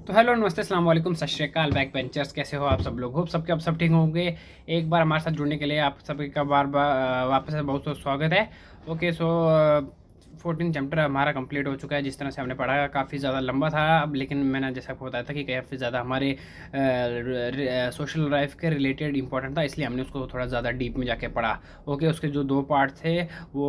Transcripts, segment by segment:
तो हेलो नमस्ते अस्सलाम वालेकुम सत श्री अकाल बैक बेंचर्स, कैसे हो आप सब लोग। होप सबके आप सब ठीक होंगे। एक बार हमारे साथ जुड़ने के लिए आप सभी का बार बार वापस से बहुत बहुत स्वागत है। ओके सो 14 चैप्टर हमारा कंप्लीट हो चुका है। जिस तरह से हमने पढ़ा काफ़ी ज़्यादा लंबा था अब, लेकिन मैंने जैसा आपको बताया था कि काफ़ी ज़्यादा हमारे सोशल लाइफ के रिलेटेड इंपॉर्टेंट था, इसलिए हमने उसको थोड़ा ज़्यादा डीप में जाके पढ़ा। ओके, उसके जो 2 पार्ट थे वो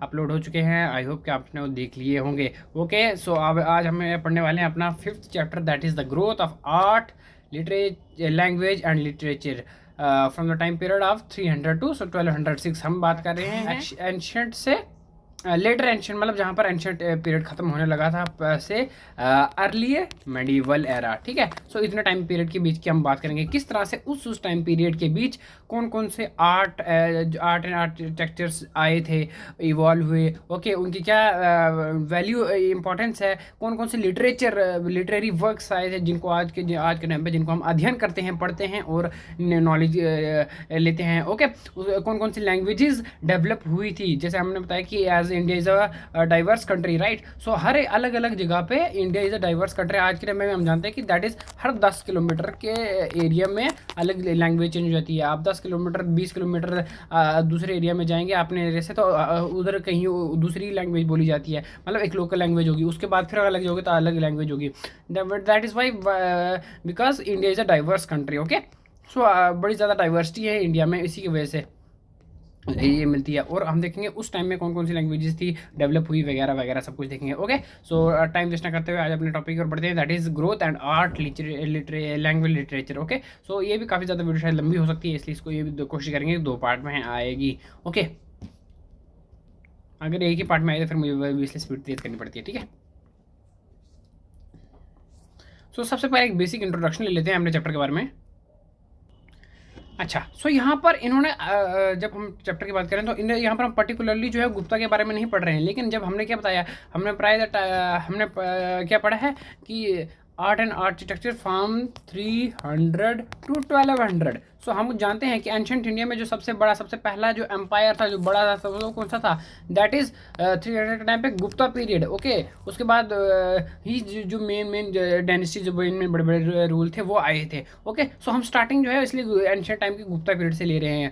अपलोड हो चुके हैं। आई होप कि आपने वो देख लिए होंगे। ओके सो अब आज हमें पढ़ने वाले हैं अपना 5th chapter, that is the growth of art literature language and literature from the time period of 300 to 1206। हम बात कर रहे हैं एंशियंट से लेटर एंशियंट, मतलब जहाँ पर एंशियंट पीरियड खत्म होने लगा था से अर्ली मेडिवल एरा। ठीक है, सो इतने टाइम पीरियड के बीच की हम बात करेंगे, किस तरह से उस टाइम पीरियड के बीच कौन कौन से आर्ट एंड आर्किटेक्चर्स आए थे, इवॉल्व हुए। ओके, उनकी क्या वैल्यू इंपॉर्टेंस है, कौन कौन से लिटरेरी वर्क्स आए थे जिनको आज के टाइम पे जिनको हम अध्ययन करते हैं, पढ़ते हैं और नॉलेज लेते हैं। ओके, कौन कौन सी लैंग्वेजेस डेवलप हुई थी, जैसे हमने बताया कि as India is a diverse country, right. So हर अलग अलग जगह पे India is a diverse country. आज के टाइम में हम जानते हैं कि दैट इज़ हर 10 किलोमीटर के एरिया में अलग लैंग्वेज चेंज हो जाती है। आप 10 किलोमीटर 20 किलोमीटर दूसरे एरिया में जाएंगे अपने एरिया से, तो उधर कहीं दूसरी लैंग्वेज बोली जाती है, मतलब एक लोकल लैंग्वेज होगी। उसके बाद फिर अलग जाओगे तो अलग लैंग्वेज होगी। That is why because India is a diverse country. Okay, so बड़ी ज़्यादा डाइवर्सिटी है इंडिया में, इसी की वजह से ये मिलती है। और हम देखेंगे उस टाइम में कौन कौन सी लैंग्वेजेस थी डेवलप हुई वगैरह वगैरह सब कुछ देखेंगे। ओके, सो टाइम वेस्ट ना करते हुए आज अपने टॉपिक पर बढ़ते हैं, that is growth and art language literature. Okay, so ये भी काफ़ी ज़्यादा वीडियो शायद लंबी हो सकती है, इसलिए इसको ये भी कोशिश करेंगे 2 पार्ट में आएगी। ओके, अगर एक ही पार्ट में आए तो फिर मुझे इसलिए स्पीड तेज करनी पड़ती है। ठीक है, सो सबसे पहले एक बेसिक इंट्रोडक्शन ले लेते हैं अपने चैप्टर के बारे में। अच्छा, सो यहाँ पर इन्होंने जब हम चैप्टर की बात करें तो यहाँ पर हम पर्टिकुलरली जो है गुप्ता के बारे में नहीं पढ़ रहे हैं, लेकिन जब हमने क्या बताया, हमने प्राय हमने क्या पढ़ा है कि art and architecture from 300 to 1200। So हम जानते हैं कि एंशंट इंडिया में जो सबसे पहला जो एम्पायर था, जो बड़ा था, वो कौन सा था, दैट इज़ 300 के टाइम पे गुप्ता पीरियड। ओके, उसके बाद ही जो मेन डायनेस्टी जो बड़े बड़े रूल थे वो आए थे। ओके, सो हम स्टार्टिंग जो है इसलिए एंशियंट टाइम की गुप्ता पीरियड से ले रहे हैं।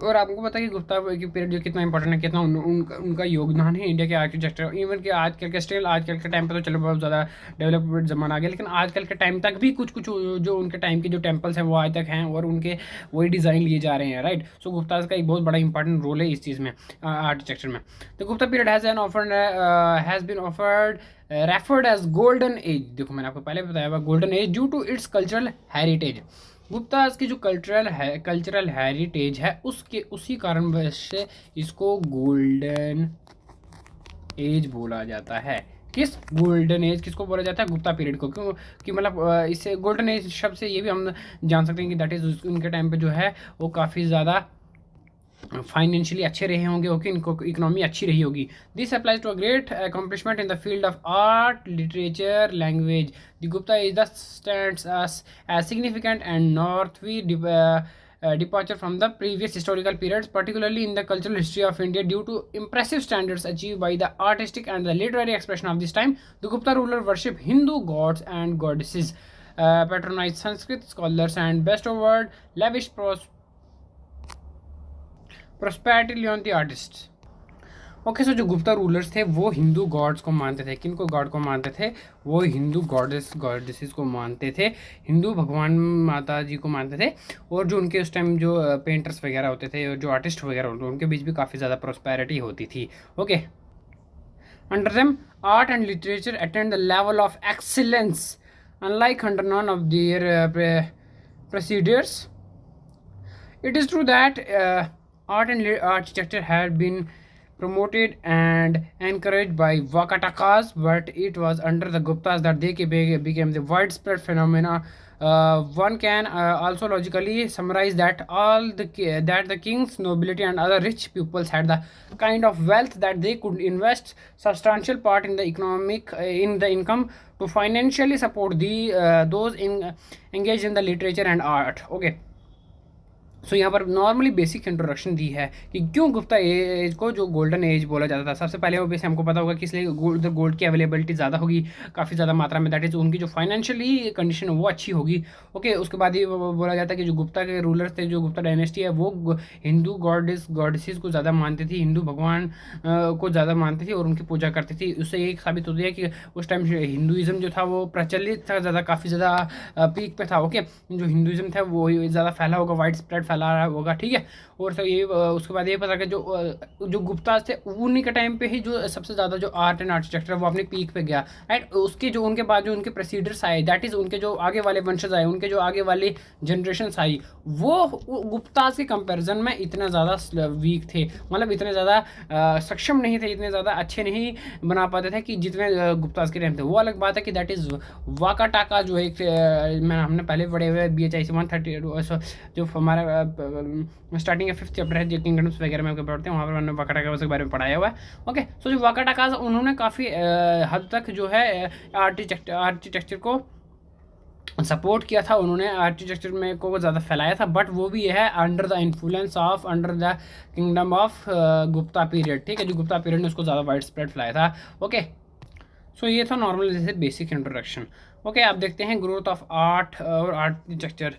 और आपको पता है कि गुप्ता की पीरियड जो कितना इंपॉर्टेंट है, कितना उनका योगदान है इंडिया के आर्किटेक्चर। इवन कि आजकल के स्टिल आजकल के टाइम पे तो चलो बहुत ज़्यादा डेवलपमेंट ज़माना आ गया, लेकिन आजकल के टाइम तक भी कुछ कुछ जो उनके टाइम के जो टेम्पल्स हैं वो आज तक हैं और उनके वही डिज़ाइन लिए जा रहे हैं, राइट। सो गुप्ता का एक बहुत बड़ा इंपॉर्टेंट रोल है इस चीज़ में, आर्किटेक्चर में। तो Gupta period has been offered referred as golden age. देखो मैंने आपको पहले बताया हुआ golden age due to its cultural heritage. Guptas की जो कल्चरल हेरिटेज है उसके उसी कारण से इसको गोल्डन एज बोला जाता है। किस गोल्डन एज किसको बोला जाता है, गुप्ता पीरियड को। क्यों कि मतलब इससे गोल्डन एज शब्द से ये भी हम जान सकते हैं कि दैट इज़ उनके टाइम पे जो है वो काफ़ी ज़्यादा फाइनेंशियली अच्छे रहे होंगे। ओके, इनको इकोनॉमी अच्छी रही होगी। This applies to a great accomplishment in the field of art literature language. The Gupta is the stands as significant and northward departure from the previous historical periods, particularly in the cultural history of India, due to impressive standards achieved by the artistic and the literary expression of this time. The Gupta ruler worship Hindu gods and goddesses, patronized Sanskrit scholars, and bestowed lavish prosperity on the artists. Okay, so जो Gupta rulers थे वो Hindu God's को मानते थे। किन को God को मानते थे, वो हिंदू गॉडेसेस को मानते थे, हिंदू भगवान माता जी को मानते थे। और जो उनके उस टाइम जो पेंटर्स वगैरह होते थे, जो आर्टिस्ट वगैरह होते थे, उनके बीच भी काफ़ी ज़्यादा प्रॉस्पेरिटी होती थी। Okay, under them art and literature attend the level of excellence unlike under none of their procedures. It is true that art and architecture had been promoted and encouraged by Vakatakas, but it was under the Guptas that they became the widespread phenomena. One can also logically summarize that the kings, nobility, and other rich pupils had the kind of wealth that they could invest substantial part in the income to financially support those engaged in the literature and art. Okay. सो यहाँ पर normally basic introduction दी है कि क्यों Gupta as को जो golden age बोला जाता था। सबसे पहले ऑब्वियसली हमको पता होगा कि इसलिए गोल्ड की अवेलेबिलिटी ज़्यादा होगी काफ़ी ज़्यादा मात्रा में, दैट इज़ उनकी जो फाइनेंशियली कंडीशन है वो अच्छी होगी। ओके, उसके बाद ये बोला जाता है कि जो गुप्ता के रूलर्स थे, जो गुप्ता डायनेस्टी है, वो हिंदू गॉडेसेस को ज़्यादा मानती थी, हिंदू भगवान को ज़्यादा मानती थी और उनकी पूजा करती थी। उससे ये साबित होती है कि उस टाइम हिंदुज़म जो था वो प्रचलित था, ज़्यादा काफ़ी ज़्यादा पीक पे था। ओके, जो हिंदुज़म था वो ज़्यादा फैला होगा, वाइड स्प्रेड फैला रहा होगा, ठीक है। और सर ये उसके बाद ये पता कि जो गुप्ता थे उन्हीं के टाइम पे ही जो सबसे ज़्यादा जो आर्ट एंड आर्किटेक्चर वो अपने पीक पे गया, राइट। उसके जो उनके बाद जो उनके प्रोसीडर्स आए, दैट इज़ उनके जो आगे वाले वंशज आए, उनके जो आगे वाले जनरेशन आई, वो गुप्ताज के कंपैरिजन में इतना ज़्यादा वीक थे, मतलब इतने ज़्यादा सक्षम नहीं थे, इतने ज़्यादा अच्छे नहीं बना पाते थे कि जितने गुप्ताज के टाइम थे। वो अलग बात है कि दैट इज़ वाका टाका, जो एक हमने पहले पढ़े हुए BHIC 130 जो हमारा स्टार्टिंग का 5th चैप्टर है, जो किंगडम्स वगैरह में पढ़ते हैं, वहाँ पर मैंने वाका टाका के बारे में पढ़ाया हुआ है। ओके, सो जो वाका टाका उन्होंने काफ़ी हद तक जो है आर्किटेक्चर को सपोर्ट किया था, उन्होंने आर्किटेक्चर में को ज़्यादा फैलाया था, बट वो भी है under the influence of under the kingdom of Gupta period, ठीक है। जो गुप्ता पीरियड ने उसको ज़्यादा वाइड स्प्रेड फैलाया था। ओके, सो ये था नॉर्मल जैसे बेसिक इंट्रोडक्शन। ओके, आप देखते हैं ग्रोथ ऑफ आर्ट और आर्किटेक्चर।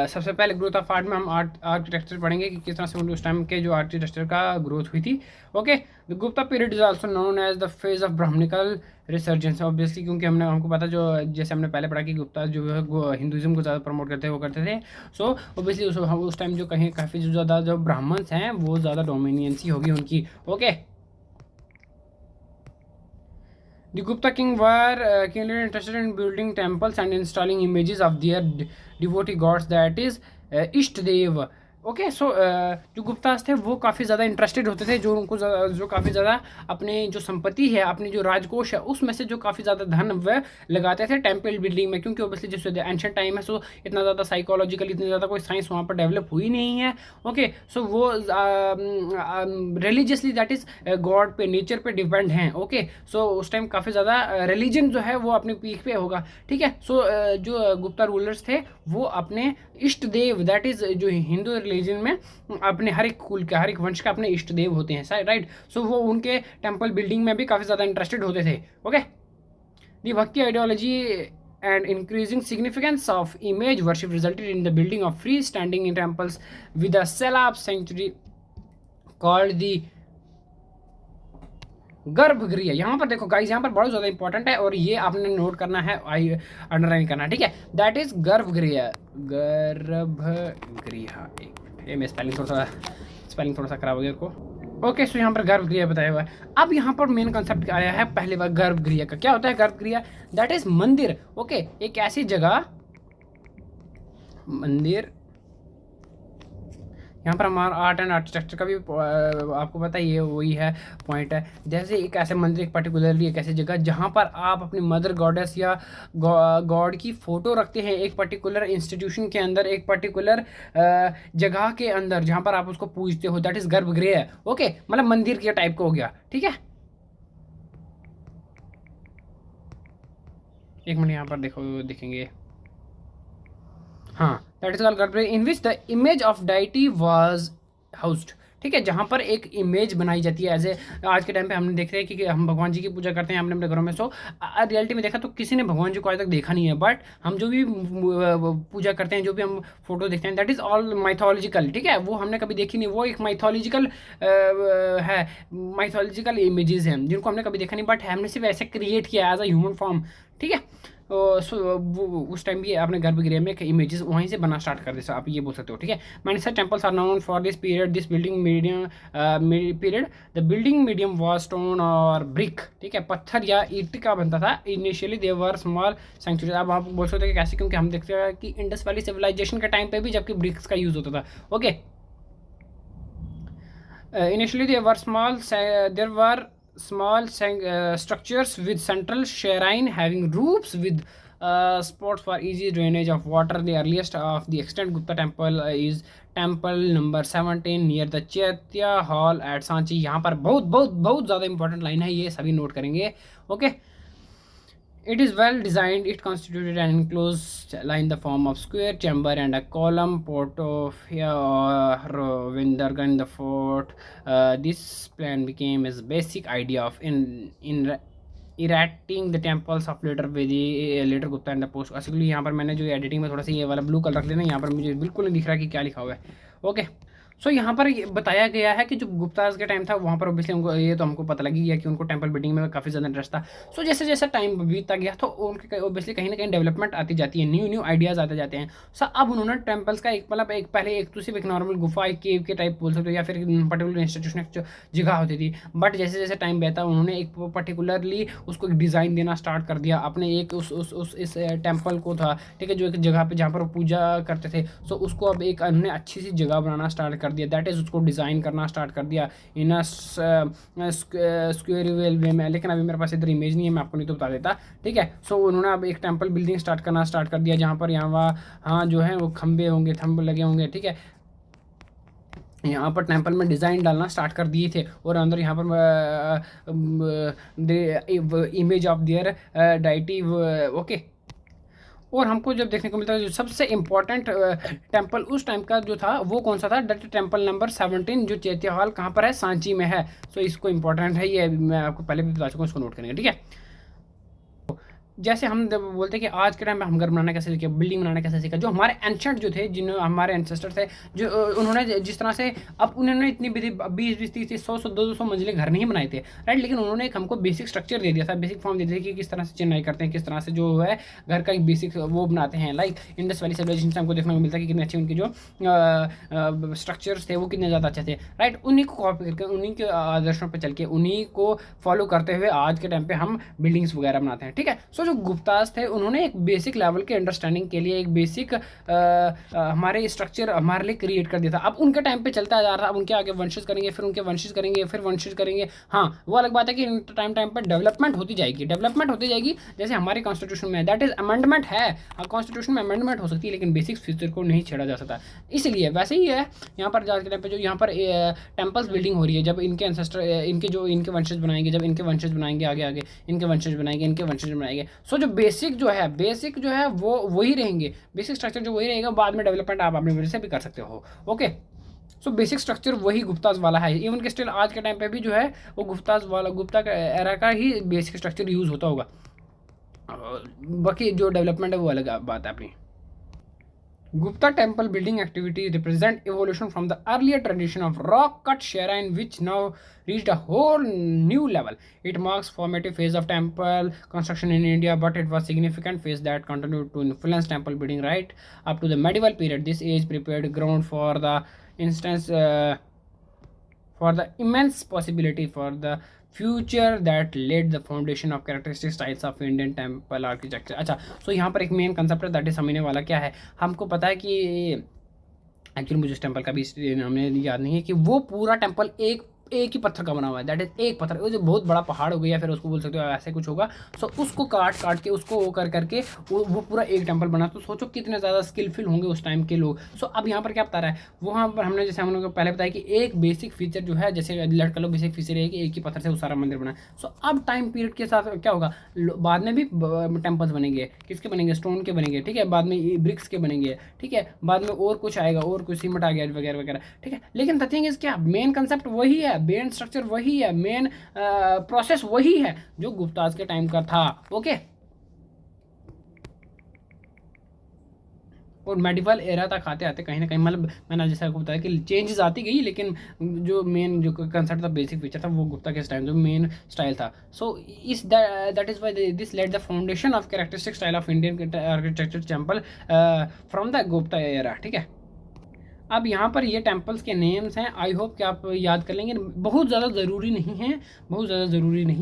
सबसे पहले ग्रोथ ऑफ आर्ट में हम आर्किटेक्चर पढ़ेंगे कि किस तरह से उस टाइम के जो आर्किटेक्चर का ग्रोथ हुई थी। Okay, the Gupta period is also known as the phase of Brahmanical resurgence, obviously क्योंकि हमको पता, जो जैसे हमने पहले पढ़ा कि गुप्ता जो है हिंदुज़म को ज़्यादा प्रमोट करते वो करते थे। सो ऑब्वियसली उस टाइम जो कहीं काफ़ी जो ज़्यादा जो ब्राह्मण्स हैं वो ज़्यादा डोमिनियंसी होगी उनकी। Okay, the Gupta king were keenly interested in building temples and installing images of their devotee gods, that is Ishtadev। Okay, so जो गुप्तास थे वो काफ़ी ज़्यादा इंटरेस्टेड होते थे, जो उनको जो काफ़ी ज़्यादा अपने जो संपत्ति है, अपनी जो राजकोष है, उसमें से जो काफ़ी ज़्यादा धन वह लगाते थे टेम्पल बिल्डिंग में, क्योंकि ऑब्वियसली जैसे एंशिएंट टाइम है, सो इतना ज़्यादा साइकोलॉजिकल, इतनी ज़्यादा कोई साइंस वहाँ पर डेवलप हुई नहीं है। ओके, सो वो रिलीजियसली दैट इज़ गॉड पे, नेचर पे डिपेंड हैं। ओके, सो उस टाइम काफ़ी ज़्यादा रिलीजन जो है वो अपने पीक पे होगा, ठीक है। सो जो गुप्ता रूलर्स थे वो अपने इष्ट देव, दैट इज़ जो हिंदू रिलीजन में अपने हर एक कुल के, हर एक वंश का अपने इष्ट देव होते हैं, राइट। सो वो उनके टेम्पल बिल्डिंग में भी काफ़ी ज़्यादा इंटरेस्टेड होते थे। ओके, दी भक्ति ideology and increasing significance of image worship resulted in the building of free-standing temples with a celeb sanctuary called the गर्भगृह। यहाँ पर देखो गाइस, यहाँ पर बहुत ज़्यादा इंपॉर्टेंट है और ये आपने नोट करना है, अंडरलाइन करना है, ठीक है। दैट इज गर्भगृह, गर्भगृह। एक मिनट, ये मैं स्पेलिंग थोड़ा सा खराब हो गया को। ओके, सो यहाँ पर गर्भगृह बताया हुआ है। अब यहाँ पर मेन कॉन्सेप्ट आया है पहले बार गर्भगृह का। क्या होता है गर्भगृह? दैट इज मंदिर। ओके, एक ऐसी जगह, मंदिर, यहाँ पर हमारा आर्ट एंड आर्किटेक्चर का भी आपको पता ही है, वही है पॉइंट है। जैसे एक ऐसे मंदिर, एक पर्टिकुलरली एक ऐसी जगह जहाँ पर आप अपनी मदर गॉडेस या गॉड की फ़ोटो रखते हैं, एक पर्टिकुलर इंस्टीट्यूशन के अंदर, एक पर्टिकुलर जगह के अंदर जहाँ पर आप उसको पूजते हो, दैट इज़ गर्भगृह। ओके, मतलब मंदिर के टाइप का हो गया, ठीक है। एक मिनट, यहाँ पर देखो, देखेंगे, हाँ, that is called garbhagriha in which the image of deity was housed, ठीक है। जहाँ पर एक इमेज बनाई जाती है, ऐसे आज के टाइम पे हमने देख रहे हैं कि हम भगवान जी की पूजा करते हैं अपने अपने घरों में। सो रियलिटी में देखा तो किसी ने भगवान जी को आज तक देखा नहीं है, बट हम जो भी पूजा करते हैं, जो भी हम फोटो देखते हैं, दैट इज़ ऑल माइथोलॉजिकल, ठीक है। वो हमने कभी देखी नहीं, वो एक माइथोलॉजिकल है, माइथोलॉजिकल इमेजेस हैं जिनको हमने कभी देखा नहीं, बट हमने सिर्फ ऐसे क्रिएट किया एज अ ह्यूमन फॉर्म, ठीक है। उस टाइम भी आपने गर्भगृह में इमेजेस वहीं से बना स्टार्ट कर दे, आप ये बोल सकते हो, ठीक है। Many temples are known for this period, this building medium period, the building medium was stone और ब्रिक, ठीक है, पत्थर या ईंट का बनता था। Initially they were small sanctuary. अब आप बोल सकते हो कि कैसे, क्योंकि हम देखते हैं कि इंडस वैली सिविलाइजेशन के टाइम पे भी जबकि ब्रिक्स का यूज होता था। Okay, initially they were small, there were small structures with central shrine having roofs with spots for easy drainage of water. The earliest of the extant Gupta temple is temple number 17 near the Chaitya hall at Sanchi। यहाँ पर बहुत बहुत बहुत ज़्यादा important line है, ये सभी note करेंगे। Okay, It is well designed. It constituted an enclosed line in the form of square chamber and a column portfolio or window in the fort. This plan became his basic idea of in erecting the temples of later Gupta and the post. Actually यहाँ पर मैंने जो editing में थोड़ा सा ये वाला blue colour रख लेना, यहाँ पर मुझे बिल्कुल नहीं दिख रहा कि क्या लिखा हुआ है। ओके, सो यहाँ पर बताया गया है कि जो गुप्ताज के टाइम था वहाँ पर ऑब्वियसली उनको ये तो हमको पता लगी गया कि उनको टेंपल बिल्डिंग में काफ़ी ज़्यादा इंटरेस्ट था। सो जैसे जैसे टाइम बीतता गया तो उनके ऑब्वियसली कहीं ना कहीं डेवलपमेंट आती जाती है, न्यू न्यू आइडियाज़ आते जाते हैं। सो अब उन्होंने टेम्पल्स का एक मतलब एक पहले एक तो सिर्फ एक नॉर्मल गुफा एक केव के टाइप बोल सकते हो या फिर पर्टिकुलर इंस्टीट्यूशन जो जगह होती थी, बट जैसे जैसे टाइम बीता उन्होंने एक पर्टिकुलरली उसको एक डिज़ाइन देना स्टार्ट कर दिया अपने एक उस इस टेम्पल को था, ठीक है, जो एक जगह पे जहाँ पर वो पूजा करते थे। सो उसको अब एक उन्होंने अच्छी सी जगह बनाना स्टार्ट कर दिया, दैट इज़ उसको डिज़ाइन करना स्टार्ट कर दिया इन स्क्वेयर वे में। लेकिन अभी मेरे पास इधर इमेज नहीं है, मैं आपको नहीं तो बता देता, ठीक है। सो उन्होंने अब एक टेंपल बिल्डिंग करना स्टार्ट कर दिया जहाँ पर यहाँ जो है वो खंबे होंगे, थंब लगे होंगे, ठीक है। यहाँ पर टेंपल में डिज़ाइन डालना स्टार्ट कर दिए थे और अंदर यहाँ पर image of their deity. Okay, और हमको जब देखने को मिलता है जो सबसे इम्पॉर्टेंट टेंपल उस टाइम का जो था वो कौन सा था, दैट टेंपल नंबर 17 जो चैत्य कहाँ पर है, सांची में है। सो इसको इम्पॉर्टेंट है, ये मैं आपको पहले भी बता चुका हूँ, इसको नोट करेंगे, ठीक है। जैसे हम बोलते हैं कि आज के टाइम में हम घर बनाना कैसे सीखे, बिल्डिंग बनाना कैसे सीखा, जो हमारे एंशंट जो थे, जिन हमारे एंसेस्टर थे, जो उन्होंने जिस तरह से अब उन्होंने इतनी 20 30 100 200 मंजिले घर नहीं बनाए थे, राइट, लेकिन उन्होंने एक हमको बेसिक स्ट्रक्चर दे दिया था, बेसिक फॉर्म दे दिया कि किस तरह से चिनाई करते हैं, किस तरह से जो है घर का एक बेसिक वो बनाते हैं। लाइक इंडस वैली सिविलाइजेशन से हमको देखने को मिलता है कि कितने अच्छे उनके जो स्ट्रक्चर्स थे वो कितने ज़्यादा अच्छे थे, राइट। उन्हीं को कॉपी करके उन्हीं के आदर्शों पर चल के उन्हीं को फॉलो करते हुए आज के टाइम पर हम बिल्डिंग्स वगैरह बनाते हैं, ठीक है। सो जो गुप्ताज थे उन्होंने एक बेसिक लेवल के अंडरस्टैंडिंग के लिए एक बेसिक हमारे स्ट्रक्चर हमारे लिए क्रिएट कर दिया था। अब उनके टाइम पे चलता जा रहा, अब उनके आगे वंशज करेंगे, फिर उनके वंशज करेंगे, फिर वंशज करेंगे। हाँ, वो अलग बात है कि टाइम पर डेवलपमेंट होती जाएगी, जैसे हमारे कॉन्स्टिट्यूशन में, दैट इज अमेंडमेंट है। कॉन्स्टिट्यूशन में अमेंडमेंट हो सकती है लेकिन बेसिक फीचर को नहीं छेड़ा जा सकता। इसलिए वैसे ही है यहाँ पर आज के टाइम पे जो यहाँ पर टेम्पल्स बिल्डिंग हो रही है, जब इनके एंसेस्टर इनके वंशज बनाएंगे, जब इनके वंशज बनाएंगे आगे इनके वंशज बनाएंगे। सो जो बेसिक जो है वो वही रहेंगे, बेसिक स्ट्रक्चर जो वही रहेगा, बाद में डेवलपमेंट आप अपनी वजह से भी कर सकते हो। ओके, सो बेसिक स्ट्रक्चर वही गुप्ताज वाला है, इवन के स्टिल आज के टाइम पे भी जो है वो गुप्ता का एरा का ही बेसिक स्ट्रक्चर यूज़ होता होगा। बाकी जो डेवलपमेंट है वो अलग बात है अपनी। Gupta temple building activities represent evolution from the earlier tradition of rock-cut shrine, which now reached a whole new level. It marks formative phase of temple construction in India, but it was significant phase that continued to influence temple building right up to the medieval period. This age prepared ground for the instance for the immense possibility for the future that led the foundation of characteristic styles of Indian temple architecture. अच्छा, so यहाँ पर एक main concept है, that is समझने वाला क्या है। हमको पता है कि एक्चुअली मुझे उस टेम्पल का भी नाम याद नहीं है कि वो पूरा टेम्पल एक ही पत्थर का बना हुआ है, दैट इज एक पत्थर, वो जो बहुत बड़ा पहाड़ हो गया या फिर उसको बोल सकते हो ऐसे कुछ होगा। सो उसको काट के उसको वो करके वो पूरा एक टेम्पल बना। तो सोचो कितने ज़्यादा स्किलफुल होंगे उस टाइम के लोग। सो अब यहाँ पर क्या बता रहा है, वहाँ पर हमने जैसे हम लोगों को पहले बताया कि एक बेसिक फीचर जो है, जैसे लड़का लोग बेसिक फीचर है कि एक ही पत्थर से वो सारा मंदिर बना। सो अब टाइम पीरियड के साथ क्या होगा, बाद में भी टेम्पल्स बनेंगे, किसके बनेंगे, स्टोन के बनेंगे, ठीक है, बाद में ब्रिक्स के बनेंगे, ठीक है, बाद में और कुछ आएगा, और कुछ सीमेंट आ गया वगैरह वगैरह, ठीक है। लेकिन द थिंग इज क्या, मेन कंसेप्ट वही है, मेन स्ट्रक्चर वही है, मेन प्रोसेस वही है जो गुप्ताज के टाइम का था। ओके, और मेडिवल एरा तक आते आते कहीं ना कहीं मतलब मैंने जैसे आपको बताया कि चेंजेस आती गई, लेकिन जो मेन जो कंसेप्ट था, बेसिक फीचर था, वो गुप्ता के टाइम जो मेन स्टाइल था। सो इस that is why this led the foundation of characteristic style of Indian architecture temple from the Gupta era, ठीक है। अब यहाँ पर ये टेम्पल्स के नेम्स हैं, आई होप कि आप याद कर लेंगे, बहुत ज़्यादा ज़रूरी नहीं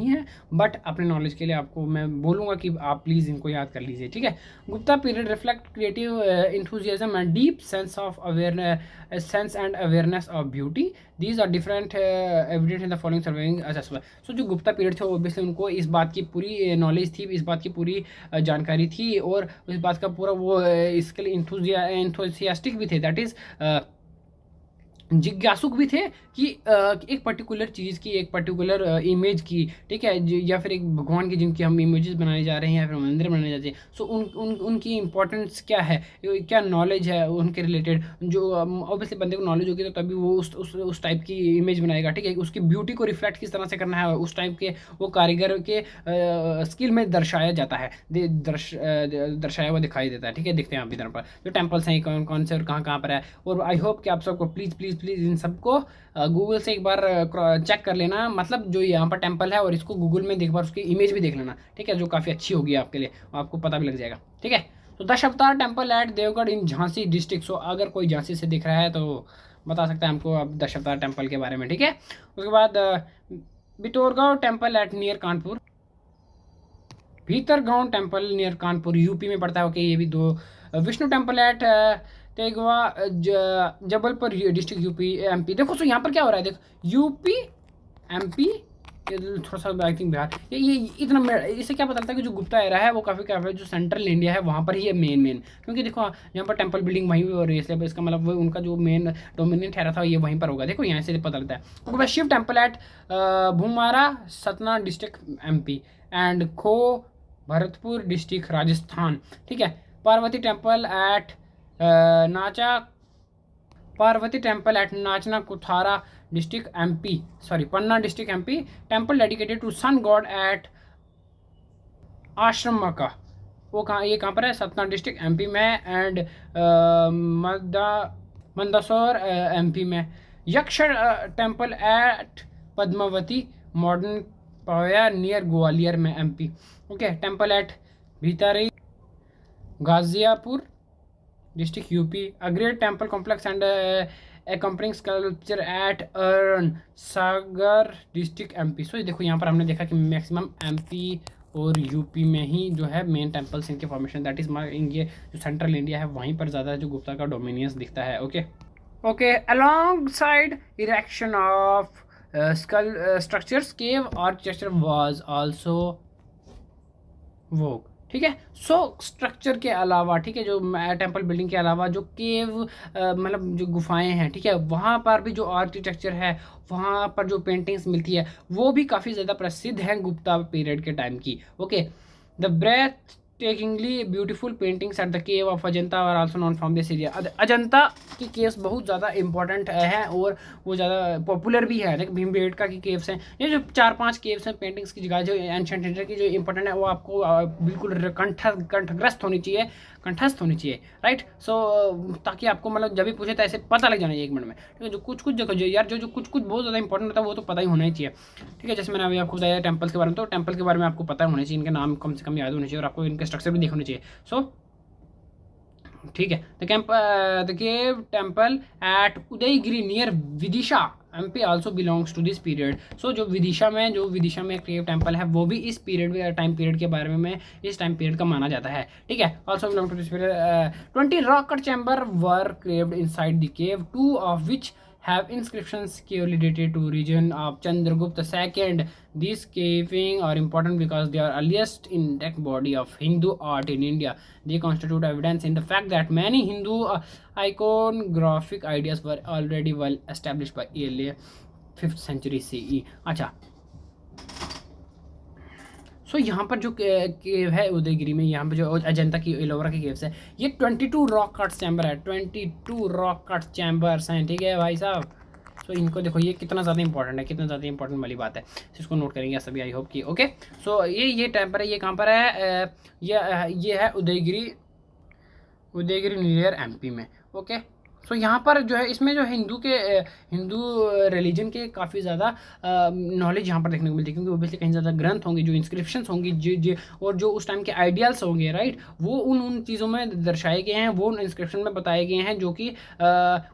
है, बट अपने नॉलेज के लिए आपको मैं बोलूँगा कि आप प्लीज़ इनको याद कर लीजिए, ठीक है। Gupta period reflect creative enthusiasm and deep sense and awareness of beauty. These are different evident in the following surveying assessment. So जो गुप्ता पीरियड थे ऑब्वियसली उनको इस बात की पूरी नॉलेज थी, इस बात की पूरी जानकारी थी, और इस बात का पूरा वो इसके लिए इंथुसियास्टिक भी थे, दैट इज़ जिज्ञासुक भी थे कि एक पर्टिकुलर चीज़ की, एक पर्टिकुलर इमेज की, ठीक है, या फिर एक भगवान की जिनकी हम इमेजेस बनाने जा रहे हैं या फिर मंदिर बनाने जा रहे हैं, सो उनकी इंपॉर्टेंस क्या है, क्या नॉलेज है उनके रिलेटेड, जो ऑब्वियसली बंदे को नॉलेज होगी तो तभी वो उस टाइप की इमेज बनाएगा, ठीक है। उसकी ब्यूटी को रिफ्लेक्ट किस तरह से करना है उस टाइप के वो कारीगर के स्किल में दर्शाया जाता है, दर्शाया हुआ दिखाई देता है, ठीक है। देखते हैं आप इधर पर जो टेम्पल्स हैं कौन कौन से और कहाँ कहाँ पर है। और आई होप कि आप सबको प्लीज़ प्लीज़ प्लीज़ इन सबको गूगल से एक बार चेक कर लेना, मतलब जो यहाँ पर टेम्पल है, और इसको गूगल में एक बार उसकी इमेज भी देख लेना, ठीक है, जो काफ़ी अच्छी होगी आपके लिए, आपको पता भी लग जाएगा, ठीक है। तो Dashavatar temple at Deogarh in Jhansi district. So अगर कोई झांसी से दिख रहा है तो बता सकता है हमको अब दशावतार टेम्पल के बारे में, ठीक है। उसके बाद Bitaurgaon temple at near Kanpur, Bhitargaon temple near Kanpur UP में पड़ता है, ओके, ये भी दो। Vishnu temple at Tigawa Jabalpur district UP MP. देखो सो यहाँ पर क्या हो रहा है, देखो यूपी एमपी, थोड़ा सा आई थिंक बिहार, ये इतना, इससे क्या पता चलता है कि जो गुप्ता एरा है वो काफ़ी जो सेंट्रल इंडिया है वहाँ पर ही है मेन, क्योंकि देखो यहाँ पर टेम्पल बिल्डिंग वहीं भी हो रही है, इसलिए इसका मतलब वो उनका जो मेन डोमिनेंट एरा था ये वहीं पर होगा, देखो यहाँ से पता चलता है। उसके बाद Shiva temple at Bhumara Satna district MP and Khoh Bharatpur district Rajasthan, ठीक है। पार्वती टेम्पल एट नाचा Parvati temple at Nachna Kuthara district MP, sorry Panna district MP, temple dedicated to sun god at ashram का, वो कहाँ, ये कहाँ पर है, सतना डिस्ट्रिक्ट एमपी में, एंड मंदसौर एमपी में। Yaksha temple at Padmavati modern Pawaya near Gwalior में MP, okay. Temple at Bhitari Ghazipur district UP, a great temple complex and accompanying sculpture at Eran Sagar district MP. So देखो यहाँ पर हमने देखा कि मैक्सिमम एमपी और यूपी में ही जो है मेन टेम्पल्स इनके फॉर्मेशन, दैट इज ये जो सेंट्रल इंडिया है वहीं पर ज़्यादा जो गुप्ता का डोमिनियंस दिखता है, okay okay. Along side erection of skull structures cave architecture was also वो, ठीक है। सो स्ट्रक्चर के अलावा, ठीक है, जो टेम्पल बिल्डिंग के अलावा जो केव मतलब जो गुफाएं हैं, ठीक है, वहाँ पर भी जो आर्किटेक्चर है, वहाँ पर जो पेंटिंग्स मिलती है वो भी काफ़ी ज़्यादा प्रसिद्ध हैं गुप्ता पीरियड के टाइम की, okay. The breathtakingly beautiful paintings at the cave of Ajanta और also known from this area. Ajanta की केव्स बहुत ज़्यादा इंपॉर्टेंट हैं और वो ज़्यादा पॉपुलर भी है, लाइक भीमबेटका की केव्स हैं, ये जो 4-5 केव्स हैं पेंटिंग्स की जगह जो एंशिएंट इंडिया की जो इंपॉर्टेंट है वो आपको बिल्कुल कंठस्थ होनी चाहिए, राइट। सो ताकि आपको मतलब जब भी पूछे तो ऐसे पता लग जाना चाहिए 1 मिनट में, ठीक है। जो कुछ देखो जो यार जो कुछ बहुत ज़्यादा इंपॉर्टेंट होता है वो तो पता ही होना ही चाहिए, ठीक है। जैसे मैंने अभी आपको बताया टेम्पल्स के बारे में, तो टेम्पल के बारे में आपको पता होना चाहिए, इनके नाम कम से कम याद होने चाहिए और आपको इनके स्ट्रक्चर भी देखने चाहिए। सो ठीक है, the cave temple at Udayagiri near Vidisha MP also belongs to this period. So जो विदिशा में केव टेम्पल है वो भी इस पीरियड टाइम पीरियड के बारे में इस टाइम पीरियड का माना जाता है, ठीक है। Also belong to this period. 20 rock cut chamber were craved inside the cave, 2 of which have inscriptions clearly dated to region of Chandragupta II. These caving are important because they are earliest intact body of Hindu art in India. They constitute evidence in the fact that many Hindu iconographic ideas were already well established by early 5th century CE. अच्छा, so यहाँ पर जो केव है उदयगिरी में, यहाँ पर जो अजंता की एलोरा की केव्स है, ये 22 रॉक कट चैम्बर है, 22 रॉक कट चैम्बर्स हैं, ठीक है भाई साहब। सो इनको देखो ये कितना ज़्यादा इंपॉर्टेंट है, कितना ज़्यादा इंपॉर्टेंट वाली बात है, इसको नोट करेंगे सभी आई होप कि, ओके। सो ये टेम्पर है, ये कहाँ पर है, ये है उदयगिरी नियर एमपी में, ओके। सो यहाँ पर जो है इसमें जो हिंदू रिलीजन के काफ़ी ज़्यादा नॉलेज यहाँ पर देखने को मिलती है, क्योंकि ओबियसली कहीं ज़्यादा ग्रंथ होंगे, जो इंस्क्रिप्शंस होंगी और जो उस टाइम के आइडियल्स होंगे, राइट, वो उन चीज़ों में दर्शाए गए हैं, वो उन इंस्क्रिप्शन में बताए गए हैं जो कि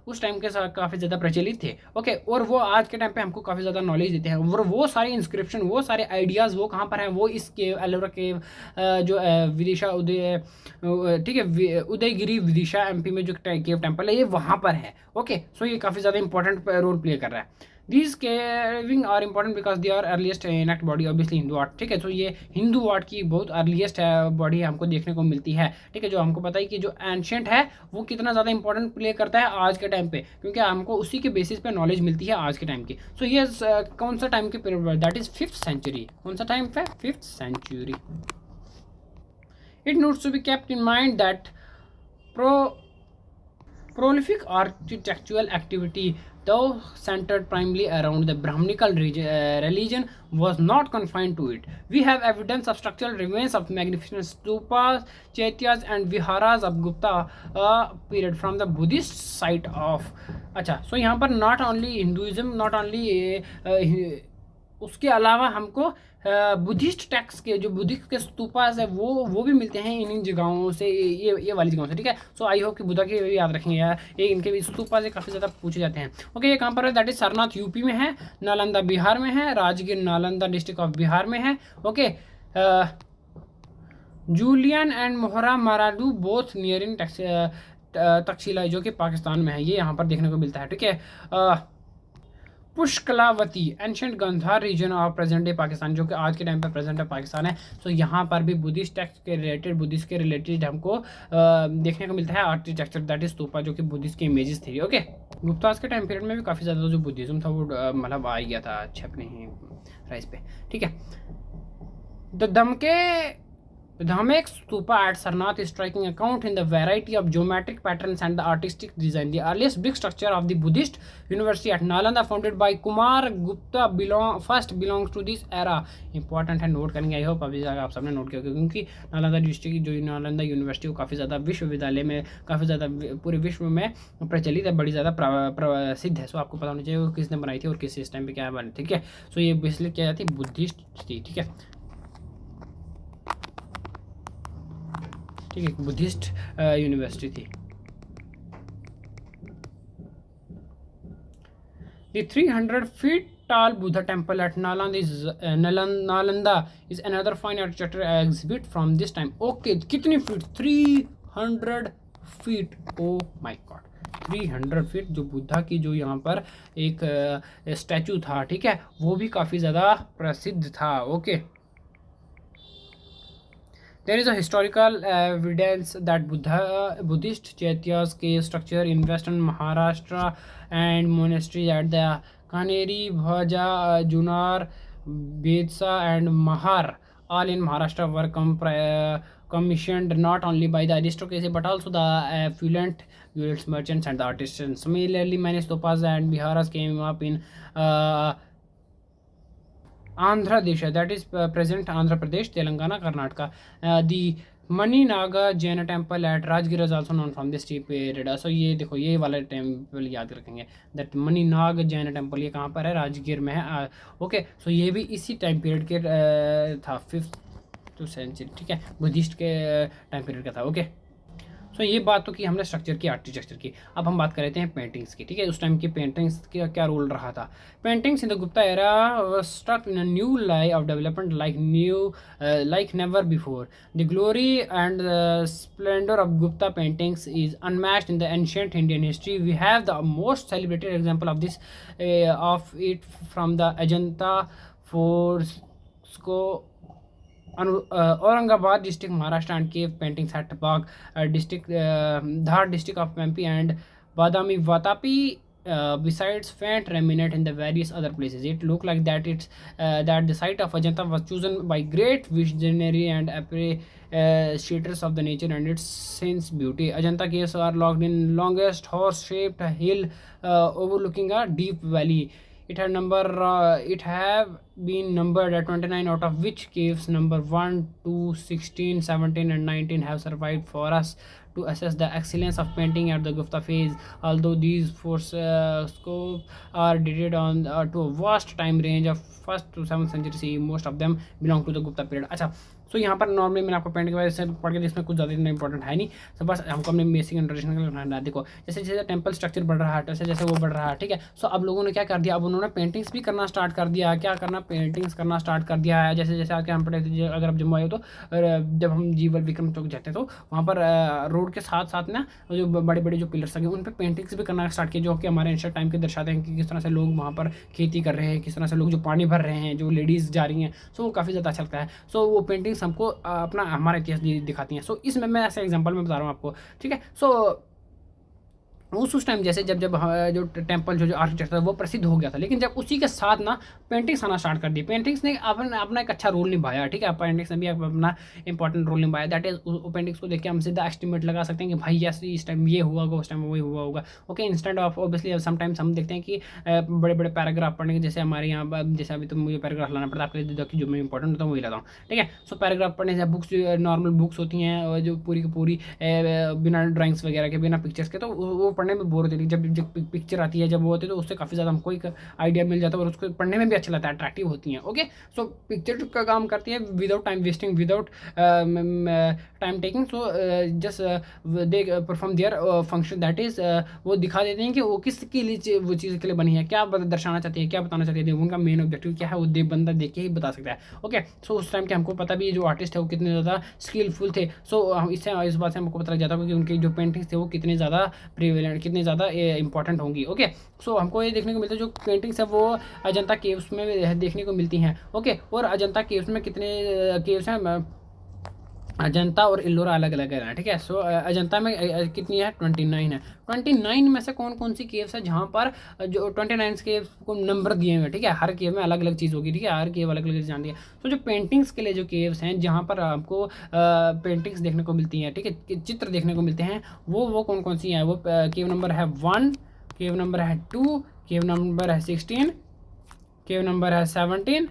उस टाइम के साथ काफ़ी ज़्यादा प्रचलित थे, ओके। और वो आज के टाइम पर हमको काफ़ी ज़्यादा नॉलेज देते हैं, और वो सारे इंस्क्रिप्शन, वो सारे आइडियाज़ वो कहाँ पर हैं, वो इस केव एलोरा केव जो विदिशा ठीक है, उदयगिरी विदिशा एमपी में जो केव टेम्पल है ये वहाँ पर है, ओके। सो ये काफ़ी ज़्यादा इंपॉर्टेंट रोल प्ले कर रहा है। These carving are important because they are earliest enact body obviously Hindu art, ठीक है। तो ये हिंदू आर्ट की बहुत अर्लीस्ट बॉडी हमको देखने को मिलती है, ठीक है, जो हमको पता है कि जो एंशियंट है वो कितना ज़्यादा इंपॉर्टेंट प्ले करता है आज के टाइम पे, क्योंकि हमको उसी के बेसिस पे नॉलेज मिलती है आज के टाइम की। सो ये कौन सा टाइम के period, that is 5th century. कौन सा टाइम पे? 5th century. It notes to be kept in mind that prolific architectural activity, though centered primarily around the Brahminical religion, was not confined to it. We have evidence of structural remains of magnificent stupas, chaityas, and viharas of Gupta period from the Buddhist site of. अच्छा, so यहाँ पर not only Hinduism, not only उसके अलावा हमको Buddhist text के जो Buddhist के stupas है वो भी मिलते हैं इन जगहों से, ये वाली जगहों से, ठीक है। सो आई होप कि बुद्धा के भी याद रखेंगे यार, ये इनके भी स्तूपा से काफ़ी ज़्यादा पूछे जाते हैं। ओके, ये कहाँ पर है? दैट इज सारनाथ यूपी में है, नालंदा बिहार में है, राजगीर नालंदा डिस्ट्रिक्ट ऑफ बिहार में है। Okay, Jaulian and Mohra Moradu both nearing Taxila जो कि पाकिस्तान में है, ये यहाँ पर देखने को मिलता है, ठीक है। Pushkalavati ancient Gandhara region of present day Pakistan, जो कि आज के टाइम पर प्रेजेंट डे पाकिस्तान है। सो यहाँ पर भी बुद्धिस्ट टेक्स्ट के रिलेटेड, बुद्धिस्ट के रिलेटेड हमको देखने को मिलता है आर्किटेक्चर, दैट इज स्तूपा, जो कि बुद्धिस्ट की इमेजेस थी। ओके, गुप्तास के टाइम पीरियड में भी काफ़ी ज़्यादा जो बुद्धिज्म था वो मतलब आ गया था अच्छे अपने ही राइस पे, ठीक है। The Dhamek Stupa at Sarnath is striking account in the variety of geometric patterns and the artistic design. The earliest brick structure of the Buddhist university at Nalanda, founded by Kumar Gupta, belongs to this era. Important है, note करेंगे। I hope अभी आप सबने note किया, क्योंकि Nalanda district जो Nalanda university वो काफ़ी ज़्यादा विश्वविद्यालय में काफ़ी ज़्यादा पूरे विश्व में प्रचलित है, बड़ी ज़्यादा प्रसिद्ध है। सो आपको पता होना चाहिए वो किसने बनाई थी और किस टाइम पे क्या बनी, ठीक है। सो ये बेसिकली क्या जाती है, बुद्धिस्ट थी, ठीक है, ठीक है, बुद्धिस्ट यूनिवर्सिटी थी। The 300 feet tall Buddha temple at Nalanda is another fine architecture exhibit from this time. Okay, कितनी feet? 300 feet. Oh my God, 300 feet जो बुद्धा की जो यहाँ पर एक स्टैचू था, ठीक है, वो भी काफ़ी ज़्यादा प्रसिद्ध था। Okay, there is a historical evidence that Buddhist chaityas cave structure in western Maharashtra and monasteries at the Kaneri, Bhaja, Junar, Bedsa and Mahar, all in Maharashtra, were commissioned not only by the aristocracy but also the affluent guilds, merchants and the artisans. Similarly, many stupas and viharas came up in Andhra Pradesh, that is present Andhra Pradesh, Telangana, Karnataka. The Maninaga Jaina temple at Rajgir is also known from this period. So ये देखो ये वाला temple याद रखेंगे, that Maninag Jain temple, ये कहाँ पर है? राजगीर में है। ओके, सो ये भी इसी टाइम पीरियड के था, 5th सेंचुरी, ठीक है, बुद्धिस्ट के टाइम पीरियड का था। ओके, सो ये बात तो की हमने स्ट्रक्चर की, आर्किटेक्चर की। अब हम बात कर रहे हैं पेंटिंग्स की, ठीक है, उस टाइम की पेंटिंग्स का क्या रोल रहा था। Paintings in the Gupta era struck in a new life of development like never before. The glory and the splendor of Gupta paintings is unmatched in the ancient Indian history. We have the most celebrated example of this of it from the Ajanta Fresco, Aurangabad district, Maharashtra, and cave paintings at Bagh district, Dhar district of MP, and Badami Vatapi. Besides faint remnant in the various other places, it looked like that that the site of Ajanta was chosen by great visionary and appreciators of the nature and its scene's beauty. Ajanta caves are locked in longest horse-shaped hill overlooking a deep valley. It have been numbered at 29, out of which caves number 1, 2, 16, 17 and 19 have survived for us to assess the excellence of painting at the Gupta phase. Although these four scopes are dated to a vast time range of 1st to 7th century CE, most of them belong to the Gupta period. अच्छा, so यहाँ पर normally मैंने आपको painting के वजह से पढ़ के, जिसमें कुछ ज़्यादा इतना इंपॉर्टेंट है नहीं, सब बस हमको अपने बेसिक इंट्रोडक्शन करना। देखो जैसे जैसे टेम्पल स्ट्रक्चर बढ़ रहा है, जैसे जैसे वो बढ़ रहा है, ठीक है। सो अब लोगों ने क्या कर दिया, अब उन्होंने पेंटिंग्स भी करना स्टार्ट कर दिया। क्या करना, पेंटिंग्स करना स्टार्ट कर दिया है। जैसे जैसे आके हम पढ़े थे, अगर आप जम्मू आए हो तो जब हम जीवल विक्रम चौक जाते हैं तो वहाँ पर रोड के साथ साथ ना जो बड़े बड़े जो पिलर्स लगे उन पर पेंटिंग्स भी करना स्टार्ट किए, जो कि हमारे एंशिएंट टाइम के दर्शाते हैं कि किस तरह से लोग वहाँ पर खेती कर रहे हैं, किस तरह से लोग जो पानी भर रहे हैं, जो लेडीज़ जा रही हैं। सो वो काफ़ी ज़्यादा अच्छा लगता है। सो वो पेंटिंग्स हमको अपना हमारा इतिहास दिखाती हैं। सो इसमें मैं ऐसे एग्जाम्पल में बता रहा हूँ आपको, ठीक है। सो उस टाइम जैसे जब जब जो टेम्पल जो आर्किटेक्चर था वो प्रसिद्ध हो गया था, लेकिन जब उसी के साथ ना पेंटिंग्स आना स्टार्ट कर दी, पेंटिंग्स ने अपना एक अच्छा रोल निभाया, ठीक है। पेंटिंग्स ने भी अपना इंपॉर्टेंट रोल निभाया। दैट इज पेंटिंग्स को देख के हम सीधा एस्टिमेट लगा सकते हैं कि भाई यस इस टाइम ये हुआ होगा, उस टाइम वही हुआ होगा। Okay, instant of obviously sometimes हम देखते हैं कि बड़े बड़े पैराग्राफ पढ़ने के, जैसे हमारे यहाँ जैसे अभी तो मुझे पैराग्राफ लाना पड़ता है आपके लिए, जो मैं इंपॉर्टेंट होता है वही लाता हूँ, ठीक है। सो पैराग्राफ पढ़ने से बुक्स नॉर्मल बुक्स होती हैं जो पूरी की पूरी बिना ड्राइंग्स वगैरह के, बिना पिक्चर्स के, तो वो पढ़ने में बोर होती है। जब पिक्चर आती है, जब वो होती है, तो उससे काफ़ी ज़्यादा हमको एक आइडिया मिल जाता है और उसको पढ़ने में भी अच्छा लगता है, अट्रैक्टिव होती हैं। ओके, सो पिक्चर का काम करती है without time wasting, without time taking. So just they perform their function, that is वो दिखा देते हैं कि वो किसके लिए वो चीज़ के लिए बनी है, क्या दर्शाना चाहती है, क्या बताना चाहती है, उनका मेन ऑब्जेक्टिव क्या है, वो बंदा देख के ही बता सकता है। ओके, सो उस टाइम के हमको पता भी जो आर्टिस्ट है वो कितने ज़्यादा स्किलफुल थे। सो इससे इस बात से हमको पता लग जाता है कि उनकी जो पेंटिंग्स थे वो कितने ज़्यादा प्रीवेलेंट, कितने ज़्यादा इंपॉर्टेंट होंगी। ओके, सो हमको ये देखने को मिलता है जो पेंटिंग्स है वो अजंता केव्स में देखने को मिलती हैं। ओके, और अजंता केव्स में कितने केव्स हैं, अजंता और इल्लोरा अलग अलग है, ठीक है। सो अजंता में कितनी है, 29 है। 29 में से कौन कौन सी केव्स है जहाँ पर जो 29 केव्स को नंबर दिए हुए हैं, ठीक है। हर केव में अलग अलग चीज़ होगी, ठीक है, हर केव अलग अलग चीज़ जानती है। तो जो पेंटिंग्स के लिए जो केव्स हैं जहाँ पर आपको पेंटिंग्स देखने को मिलती हैं, ठीक है, चित्र देखने को मिलते हैं, वो कौन कौन सी हैं, वो केव नंबर है 1, केव नंबर है 2, केव नंबर है 16, केव नंबर है 17,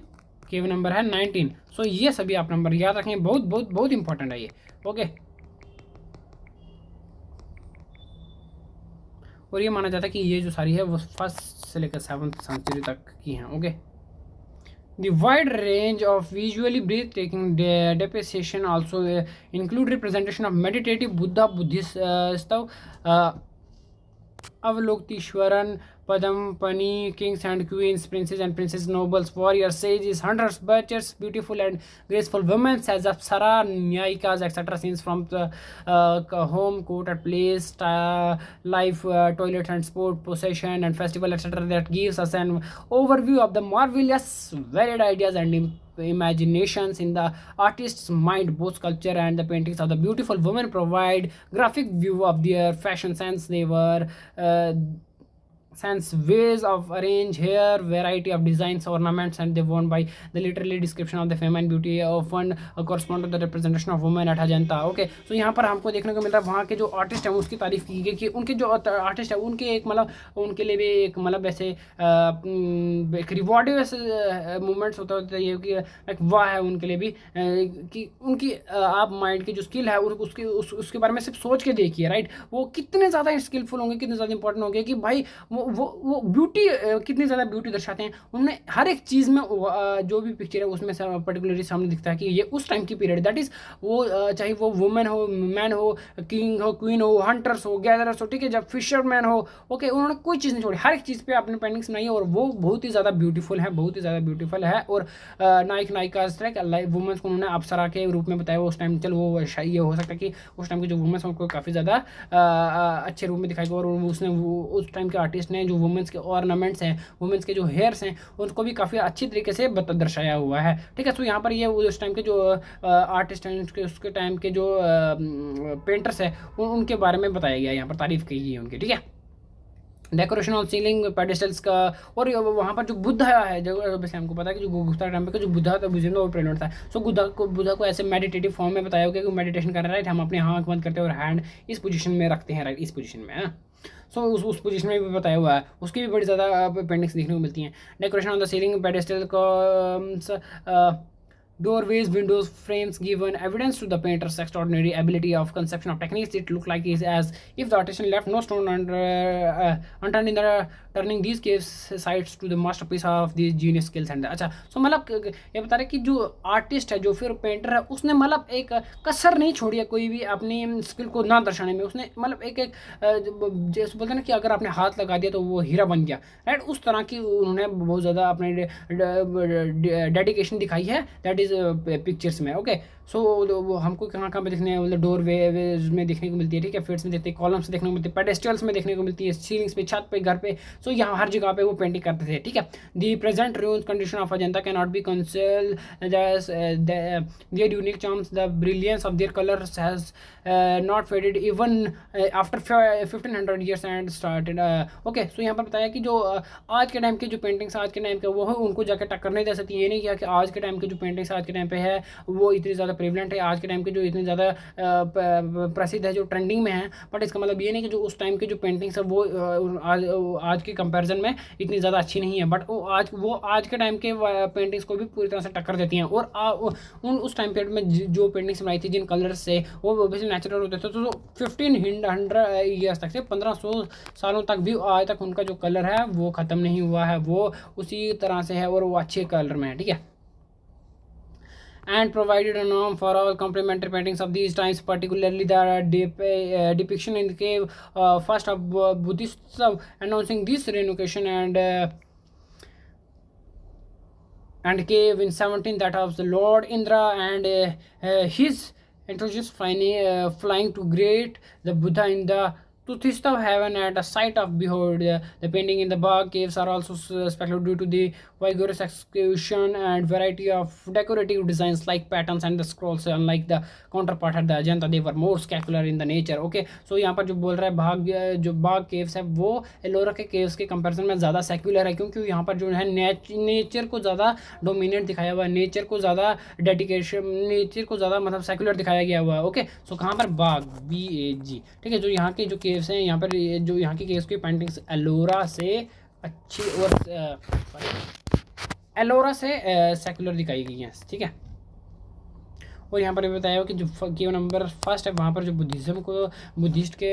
केव नंबर है 19। सो ये सभी आप नंबर याद रखें, बहुत बहुत बहुत इंपॉर्टेंट है ये। ओके, और ये माना जाता है कि ये जो सारी है वो 1st से लेकर 7th सेंचुरी तक की हैं। Okay, the wide range of visually breathtaking depiction also include representation of meditative Buddha, Buddhist Avalokiteshvaran, Padmapani, kings and queens, princes and princesses, nobles, warriors, sages, hunters, butchers, beautiful and graceful women as Apsara, Nyayikas, etc. scenes from the home, court, at place, life, toilet and sport, possession and festival, etc. that gives us an overview of the marvelous, varied ideas and imaginations in the artist's mind. Both sculpture and the paintings of the beautiful women provide graphic view of their fashion sense. They were sense ways of arrange hair, variety of designs, ornaments, and they won by the literally description of the feminine beauty often correspond to the representation of women at Ajanta. Okay, so यहाँ पर हमको देखने को मिलता है वहाँ के जो आर्टिस्ट हैं उसकी तारीफ की गई कि उनके जो आर्टिस्ट है उनके एक मतलब उनके लिए भी एक मतलब ऐसे एक रिवॉर्डिव ऐसे मूवमेंट्स होते हैं कि लाइक वाह है उनके लिए भी कि उनकी आप माइंड की जो स्किल है उसके बारे में सिर्फ सोच के देखिए, राइट। वो कितने ज़्यादा स्किलफुल होंगे, कितने ज़्यादा इंपॉर्टेंट होंगे कि भाई वो ब्यूटी कितनी ज़्यादा ब्यूटी दर्शाते हैं। उन्होंने हर एक चीज़ में जो भी पिक्चर है उसमें पर्टिकुलरली सामने दिखता है कि ये उस टाइम की पीरियड, दैट इज़ वो चाहे वो वुमेन हो, मैन हो, किंग हो, क्वीन हो, हंटर्स हो, गैदरर्स हो, ठीक है, जब फिशरमैन हो। ओके, उन्होंने कोई चीज़ नहीं छोड़ी, हर एक चीज़ पे अपने पेंटिंग्स बनाई है और वो बहुत ही ज़्यादा ब्यूटीफुल है, बहुत ही ज़्यादा ब्यूटीफुल है। और नायक नायिका लाइक वुमेन्स को उन्होंने अप्सरा के रूप में बताया उस टाइम। चलो वो ये हो सकता है कि उस टाइम के जो वुमेन्स हैं उनको काफ़ी ज़्यादा अच्छे रूप में दिखाई गया और उसने उस टाइम के आर्टिस्ट ने जो वुमेन्स के ऑर्नामेंट्स हैं, वुमेन्स के जो हेयर्स हैं उनको भी काफ़ी अच्छी तरीके से दर्शाया हुआ है, ठीक है। सो यहाँ पर ये उस टाइम के जो आर्टिस्ट हैं उसके टाइम के जो पेंटर्स हैं उनके बारे में बताया गया, यहाँ पर तारीफ की गई है उनकी, ठीक है। डेकोरेशन ऑफ सीलिंग पेडिस्टल्स का, और वहाँ पर जो बुद्ध है, जो वैसे हमको पता है कि जो गुप्ता टाइम पे जो बुद्धा था बुझेंगे और प्रेरणा था। सो बुद्धा को ऐसे मेडिटेटिव फॉर्म में बताया गया कि मेडिटेशन कर रहा है, राइट। हम अपने आँख बंद करते हैं और हैंड इस पोजीशन में रखते हैं, राइट, इस पोजीशन में है। सो उस पोजीशन में भी बताया हुआ है, उसकी भी बड़ी ज़्यादा पेंटिंग्स देखने को मिलती हैं। Decoration on the ceiling pedestal को Doorways, windows, frames given evidence to the painter's extraordinary ability of conception of techniques. It looked like is as if the artisan left no stone unturned in the turning these cave sites to the masterpiece of these genius skills and अच्छा सो मतलब ये बता रहे कि जो artist है जो फिर पेंटर है उसने मतलब एक कसर नहीं छोड़ी है कोई भी अपनी स्किल को ना दर्शाने में। उसने मतलब एक एक जैसे बोलते हैं ना कि अगर आपने हाथ लगा दिया तो वो हीरा बन गया, राइट। उस तरह की उन्होंने बहुत ज़्यादा अपने डेडिकेशन दिखाई है, दैट इज़ पिक्चर्स में। ओके सो वो हमको कहाँ कहाँ पे देखने मतलब डोर वेज में देखने को मिलती है, ठीक है, फिट्स में देखते हैं, कॉलम्स देखने को मिलती है, पेडेस्टल्स में देखने को मिलती है, सीलिंग्स पे, छत पे, घर पे। सो यहाँ हर जगह पे वो पेंटिंग करते थे, ठीक है। The present रून्स condition of Ajanta can not be cancel there unique charms, the brilliance of their colours has not faded even after 1500 years and started. Okay so यहाँ पर बताया कि जो आज के टाइम की जो पेंटिंग्स आज के टाइम के वो है उनको जाकर टक्कर नहीं दे सकती। ये नहीं किया कि आज के टाइम की जो पेंटिंग्स आज के टाइम पे है वो इतनी ज़्यादा प्रेवलेंट है, आज के टाइम के जो इतनी ज़्यादा प्रसिद्ध है, जो ट्रेंडिंग में है, बट इसका मतलब ये नहीं कि जो उस टाइम की जो पेंटिंग्स है वो आज के कंपैरिजन में इतनी ज़्यादा अच्छी नहीं है, बट वो आज के टाइम के पेंटिंग्स को भी पूरी तरह से टक्कर देती हैं। और उस टाइम पीरियड में जो पेंटिंग्स बनाई थी जिन कलर्स से वो ऑब्वियसली नेचुरल होते थे, तो 1500 ईयर्स तक से 1500 सालों तक भी आज तक उनका जो कलर है वो ख़त्म नहीं हुआ है, वो उसी तरह से है और वो अच्छे कलर में है, ठीक है। And provided a norm for all complementary paintings of these times, particularly the depiction in the cave, first of Buddhists announcing this renunciation and cave in 17 that of the Lord Indra and his introduced flying to great the Buddha in the Toothist of heaven at a sight of behold. The painting in the Bagh caves are also spectacular due to the vigorous execution and variety of decorative designs like patterns and the scrolls. Unlike the counterpart at the Ajanta, they were more scacular in the nature. Okay, so यहाँ पर जो बोल रहा है जो बाग caves है वो एलोरा के केव्स के कंपैरिजन में ज़्यादा सेक्युलर है, क्योंकि यहाँ पर जो है नेचर को ज़्यादा डोमिनेट दिखाया हुआ है, नेचर को ज़्यादा डेडिकेशन, नेचर को ज़्यादा मतलब सेक्युलर दिखाया गया हुआ है। ओके सो कहाँ पर बाग BAG, ठीक है। जो यहाँ के जो केव्स हैं यहाँ पर जो यहाँ की केव्स की पेंटिंग्स एलोरा से अच्छी और एलोरा से सेक्युलर दिखाई गई हैं, ठीक है। और यहाँ पर ये बताया कि जो केव नंबर फर्स्ट है वहाँ पर जो बुद्धिज़्म को बुद्धिस्ट के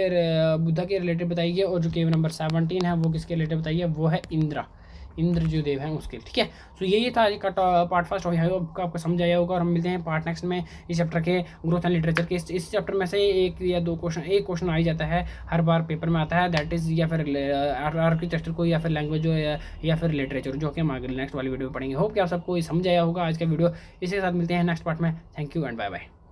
बुद्धा के रिलेटेड बताई गई है, और जो केव नंबर 17 है वो किसके रिलेटेड बताई है, वो है इंद्र जो देव हैं उसके, ठीक है। सो यही था आज का पार्ट फर्स्ट, और आपको समझ आया होगा। और हम मिलते हैं पार्ट नेक्स्ट में इस चैप्टर के ग्रोथ एंड लिटरेचर के। इस चैप्टर में से एक या दो क्वेश्चन, एक क्वेश्चन आ ही जाता है, हर बार पेपर में आता है, दैट इज़ या फिर आर्किटेक्चर को या फिर लैंग्वेज या फिर लिटरेचर, जो कि हम आगे नेक्स्ट वाली वीडियो में पढ़ेंगे। होप कि आप सबको समझ आया होगा आज का वीडियो। इसी के साथ मिलते हैं नेक्स्ट पार्ट में। Thank you and bye bye.